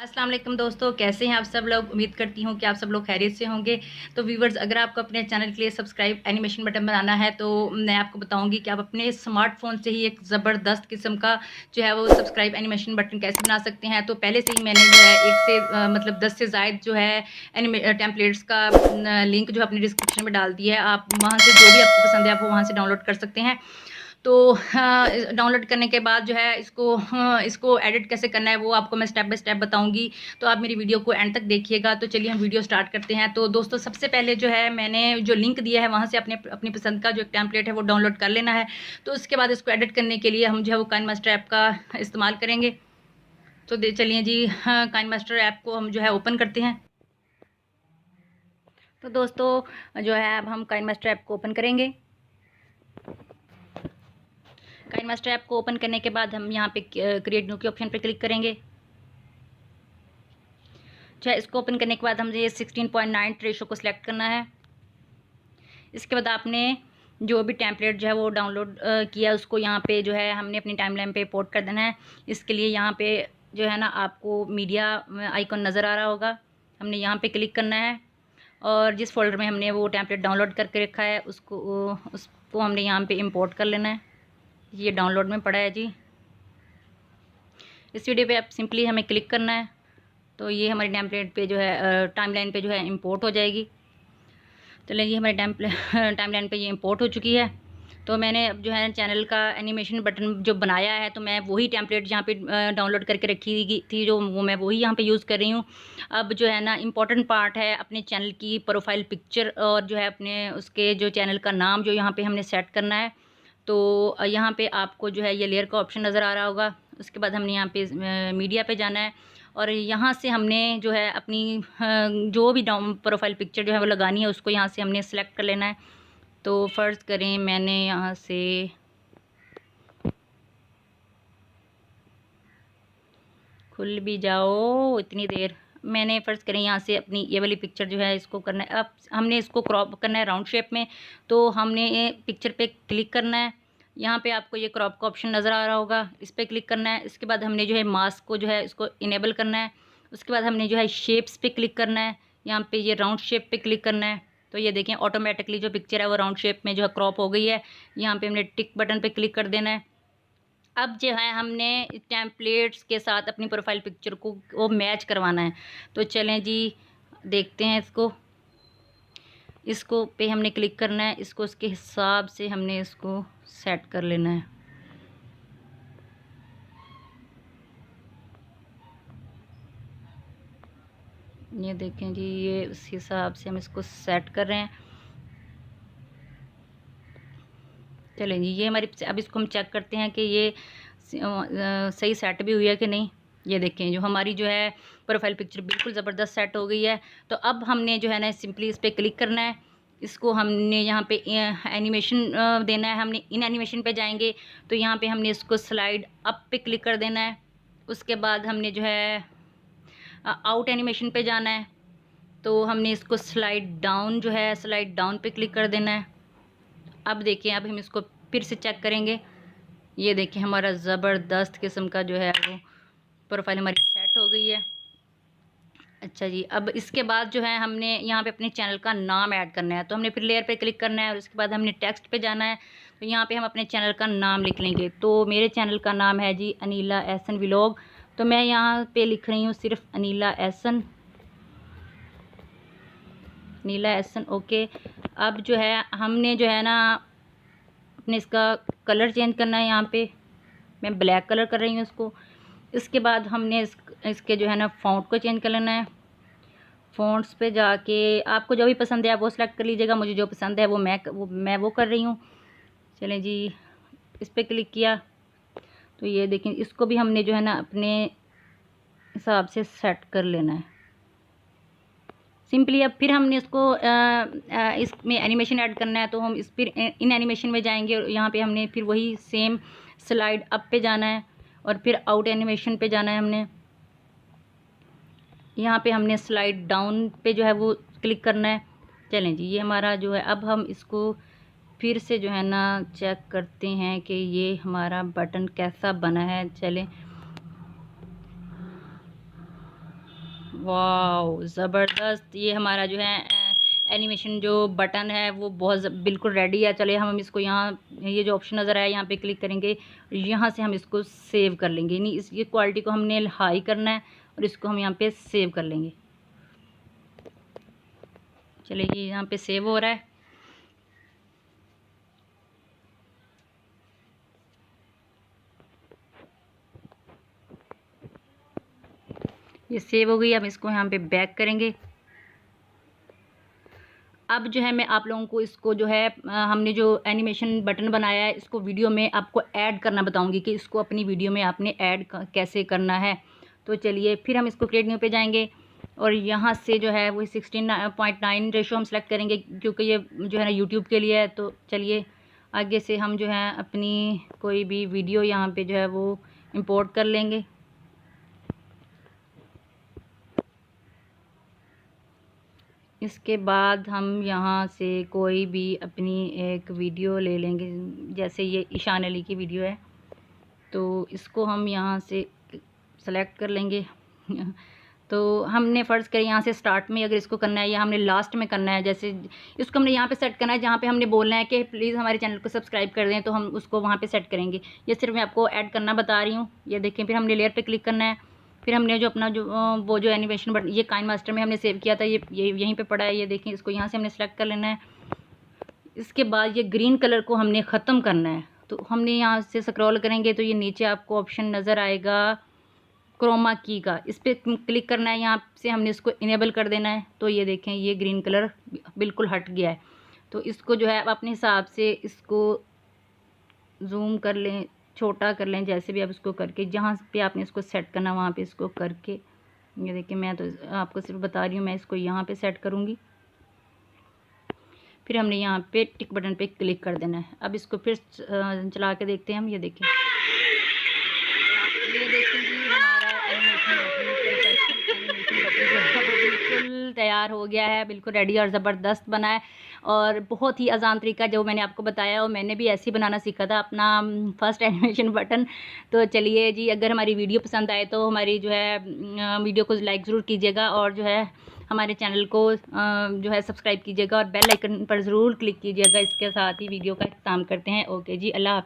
अस्सलाम वालेकुम दोस्तों, कैसे हैं आप सब लोग। उम्मीद करती हूँ कि आप सब लोग खैरियत से होंगे। तो व्यूवर्स, अगर आपको अपने चैनल के लिए सब्सक्राइब एनिमेशन बटन बनाना है तो मैं आपको बताऊंगी कि आप अपने स्मार्टफोन से ही एक ज़बरदस्त किस्म का जो है वो सब्सक्राइब एनिमेशन बटन कैसे बना सकते हैं। तो पहले से ही मैंने जो है एक से मतलब 10 से ज़ायद जो है टेम्पलेट्स का लिंक जो अपनी डिस्क्रिप्शन में डाल दिया है। आप वहाँ से जो भी आपको पसंद है आप वो वहाँ से डाउनलोड कर सकते हैं। तो डाउनलोड करने के बाद जो है इसको एडिट कैसे करना है वो आपको मैं स्टेप बाय स्टेप बताऊंगी। तो आप मेरी वीडियो को एंड तक देखिएगा। तो चलिए हम वीडियो स्टार्ट करते हैं। तो दोस्तों, सबसे पहले जो है मैंने जो लिंक दिया है वहाँ से अपनी पसंद का जो एक टेम्पलेट है वो डाउनलोड कर लेना है। तो उसके बाद इसको एडिट करने के लिए हम जो है वो काइनमास्टर ऐप का इस्तेमाल करेंगे। तो चलिए जी, हाँ, काइनमास्टर ऐप को हम जो है ओपन करते हैं। तो दोस्तों जो है अब हम काइनमास्टर ऐप को ओपन करेंगे। काइनमास्टर ऐप को ओपन करने के बाद हम यहाँ पे क्रिएट न्यू के ऑप्शन पे क्लिक करेंगे। अच्छा, इसको ओपन करने के बाद हम ये 16:9 रेशो को सिलेक्ट करना है। इसके बाद आपने जो भी टेम्पलेट जो है वो डाउनलोड किया उसको यहाँ पे जो है हमने अपनी टाइमलाइन पे पोर्ट कर देना है। इसके लिए यहाँ पे जो है ना आपको मीडिया आइकॉन नज़र आ रहा होगा, हमने यहाँ पे क्लिक करना है और जिस फोल्डर में हमने वो टेम्पलेट डाउनलोड करके रखा है उसको हमने यहाँ पे इंपोर्ट कर लेना है। ये डाउनलोड में पड़ा है जी। इस वीडियो पे आप सिंपली हमें क्लिक करना है तो ये हमारी टेम्पलेट पे जो है टाइमलाइन पे जो है इंपोर्ट हो जाएगी। चलिए ये हमारी टाइमलाइन पे ये इंपोर्ट हो चुकी है। तो मैंने अब जो है चैनल का एनिमेशन बटन जो बनाया है तो मैं वही टेम्पलेट यहाँ पे डाउनलोड करके रखी थी जो वो मैं वही यहाँ पे यूज़ कर रही हूँ। अब जो है ना इम्पॉर्टेंट पार्ट है अपने चैनल की प्रोफाइल पिक्चर और जो है अपने उसके जो चैनल का नाम जो यहाँ पे हमने सेट करना है। तो यहाँ पे आपको जो है ये लेयर का ऑप्शन नज़र आ रहा होगा। उसके बाद हमने यहाँ पे मीडिया पे जाना है और यहाँ से हमने जो है अपनी जो भी डाउन प्रोफाइल पिक्चर जो है वो लगानी है उसको यहाँ से हमने सेलेक्ट कर लेना है। तो फ़र्ज़ करें मैंने यहाँ से खुल भी जाओ इतनी देर, मैंने फ़र्ज़ करें यहाँ से अपनी ये वाली पिक्चर जो है इसको करना है। अब हमने इसको क्रॉप करना है राउंड शेप में। तो हमने ये पिक्चर पे क्लिक करना है। यहाँ पे आपको ये क्रॉप का ऑप्शन नज़र आ रहा होगा, इस पर क्लिक करना है। इसके बाद हमने जो है मास्क को जो है इसको इनेबल करना है। उसके बाद हमने जो है शेप्स पे क्लिक करना है। यहाँ पे ये राउंड शेप पे क्लिक करना है। तो ये देखें ऑटोमेटिकली जो पिक्चर है वो राउंड शेप में जो है क्रॉप हो गई है। यहाँ पे हमने टिक बटन पे क्लिक कर देना है। अब जो है हमने टेम्पलेट्स के साथ अपनी प्रोफाइल पिक्चर को वो मैच करवाना है। तो चलें जी देखते हैं इसको पे हमने क्लिक करना है। इसको उसके हिसाब से हमने इसको सेट कर लेना है। ये देखें जी, ये उस हिसाब से हम इसको सेट कर रहे हैं। चलें जी, ये हमारी अब इसको हम चेक करते हैं कि ये सही सेट भी हुई है कि नहीं। ये देखें जो हमारी जो है प्रोफाइल पिक्चर बिल्कुल ज़बरदस्त सेट हो गई है। तो अब हमने जो है ना सिंपली इस पर क्लिक करना है। इसको हमने यहाँ पे एनिमेशन देना है। हमने इन एनिमेशन पे जाएंगे तो यहाँ पे हमने इसको स्लाइड अप पे क्लिक कर देना है। उसके बाद हमने जो है आउट एनिमेशन पे जाना है। तो हमने इसको स्लाइड डाउन जो है स्लाइड डाउन पे क्लिक कर देना है। अब देखिए अब हम इसको फिर से चेक करेंगे। ये देखिए हमारा ज़बरदस्त किस्म का जो है वो प्रोफाइल हमारी सेट हो गई है। अच्छा जी, अब इसके बाद जो है हमने यहाँ पे अपने चैनल का नाम ऐड करना है। तो हमने फिर लेयर पे क्लिक करना है और उसके बाद हमने टेक्स्ट पे जाना है। तो यहाँ पे हम अपने चैनल का नाम लिख लेंगे। तो मेरे चैनल का नाम है जी अनीला एहसन व्लॉग। तो मैं यहाँ पे लिख रही हूँ सिर्फ अनीला एहसन, अनीला एहसन। ओके, अब जो है हमने जो है ना अपने इसका कलर चेंज करना है। यहाँ पे मैं ब्लैक कलर कर रही हूँ इसको। इसके बाद हमने इसके जो है ना फ़ॉन्ट को चेंज कर लेना है। फ़ॉन्ट्स पे जाके आपको जो भी पसंद है आप वो सिलेक्ट कर लीजिएगा। मुझे जो पसंद है मैं वो कर रही हूँ। चलें जी, इस पर क्लिक किया तो ये देखें इसको भी हमने जो है ना अपने हिसाब से सेट कर लेना है सिंपली। अब फिर हमने इसको इसमें एनिमेशन ऐड करना है। तो हम इस फिर इन एनिमेशन में जाएंगे और यहाँ पे हमने फिर वही सेम स्लाइड अप पे जाना है और फिर आउट एनिमेशन पे जाना है। हमने यहाँ पे हमने स्लाइड डाउन पे जो है वो क्लिक करना है। चलें जी, ये हमारा जो है अब हम इसको फिर से जो है ना चेक करते हैं कि ये हमारा बटन कैसा बना है। चलें वाह ज़बरदस्त। ये हमारा जो है एनिमेशन जो बटन है वो बहुत बिल्कुल रेडी है। चलिए हम इसको यहाँ, ये जो ऑप्शन नज़र आया यहाँ पे क्लिक करेंगे, यहाँ से हम इसको सेव कर लेंगे। नहीं, इस ये क्वालिटी को हमने हाई करना है और इसको हम यहाँ पे सेव कर लेंगे। चलिए ये यहाँ पे सेव हो रहा है। ये सेव हो गई। अब इसको यहाँ पे बैक करेंगे। अब जो है मैं आप लोगों को इसको जो है हमने जो एनिमेशन बटन बनाया है इसको वीडियो में आपको ऐड करना बताऊंगी कि इसको अपनी वीडियो में आपने ऐड कैसे करना है। तो चलिए फिर हम इसको क्रिएट न्यू पे जाएंगे और यहाँ से जो है वो 16.9 रेशो हम सेलेक्ट करेंगे क्योंकि ये जो है ना यूट्यूब के लिए है। तो चलिए आगे से हम जो है अपनी कोई भी वीडियो यहाँ पे जो है वो इंपोर्ट कर लेंगे। इसके बाद हम यहाँ से कोई भी अपनी एक वीडियो ले लेंगे, जैसे ये ईशान अली की वीडियो है तो इसको हम यहाँ से सेलेक्ट कर लेंगे। तो हमने फ़र्ज़ करें यहाँ से स्टार्ट में अगर इसको करना है या हमने लास्ट में करना है, जैसे इसको हमने यहाँ पे सेट करना है जहाँ पे हमने बोलना है कि प्लीज़ हमारे चैनल को सब्सक्राइब कर दें, तो हम उसको वहाँ पे सेट करेंगे। ये सिर्फ मैं आपको ऐड करना बता रही हूँ। ये देखें, फिर हमने लेयर पे क्लिक करना है। फिर हमने जो अपना जो वो जो एनिमेशन बटन ये काइन मास्टर में हमने सेव किया था, ये यहीं पर पड़ा है। ये देखें, इसको यहाँ से हमने सेलेक्ट कर लेना है। इसके बाद ये ग्रीन कलर को हमने ख़त्म करना है। तो हमने यहाँ से स्क्रॉल करेंगे तो ये नीचे आपको ऑप्शन नज़र आएगा क्रोमा की का, इस पर क्लिक करना है। यहाँ से हमने इसको इनेबल कर देना है। तो ये देखें, ये ग्रीन कलर बिल्कुल हट गया है। तो इसको जो है आप अपने हिसाब से इसको जूम कर लें, छोटा कर लें, जैसे भी आप इसको करके जहाँ पे आपने इसको सेट करना वहाँ पे इसको करके, ये देखिए मैं तो आपको सिर्फ बता रही हूँ, मैं इसको यहाँ पे सेट करूँगी। फिर हमने यहाँ पे टिक बटन पे क्लिक कर देना है। अब इसको फिर चला के देखते हैं हम। ये देखें, ये देखें जी हमारा एनिमेशन बिल्कुल तैयार हो गया है, बिल्कुल रेडी और ज़बरदस्त बना है और बहुत ही आसान तरीका जो मैंने आपको बताया और मैंने भी ऐसे ही बनाना सीखा था अपना फर्स्ट एनिमेशन बटन। तो चलिए जी, अगर हमारी वीडियो पसंद आए तो हमारी जो है वीडियो को लाइक ज़रूर कीजिएगा और जो है हमारे चैनल को जो है सब्सक्राइब कीजिएगा और बेल आइकन पर ज़रूर क्लिक कीजिएगा। इसके साथ ही वीडियो का इख्तिताम करते हैं। ओके जी, अल्लाह।